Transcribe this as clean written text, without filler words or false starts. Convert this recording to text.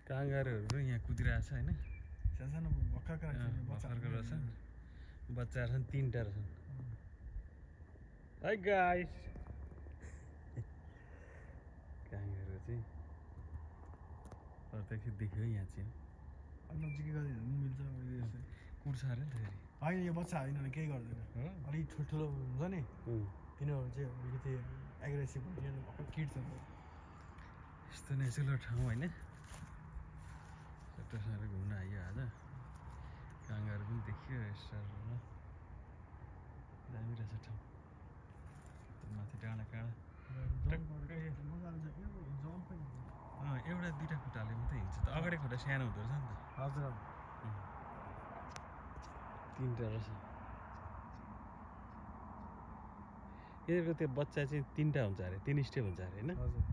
काङ्गारुहरू यहाँ कुदिरहेछ होइन सानो भर्खरका रहेछ बच्चाहरू छन् 3टा रहेछन् है गाइस काङ्गारु चाहिँ प्रत्यक्ष देख्यो यहाँ चाहिँ नजिकै गएर हेर्नु मिल्छ कुर्छ अरे नि त फेरि होइन यो बच्चा यिनीहरूले केही गर्दैन अलिक ठुल्ठुलो हुन्छ नि तिनीहरू चाहिँ अलिकति एग्रेसिभ हुन्छ किट्छ यस्तो नेचुरल ठाउँ होइन यतासँग घुम्न आइयो आज काङ्गारु पनि देखियो स्टारमा दामी रहेछ ठाउँ माथि डाँडा काँडा एउटा 2टा खुट्टाले मात्रै हिँड्छ त अगाडि खुट्टा सानो हुँदो रहेछ नि त हजुर 3टा रहेछ यिनीहरूको त्यो बच्चा चाहिँ 3टा हुन्छ अरे 3 स्टेप हुन्छ अरे होइन हजुर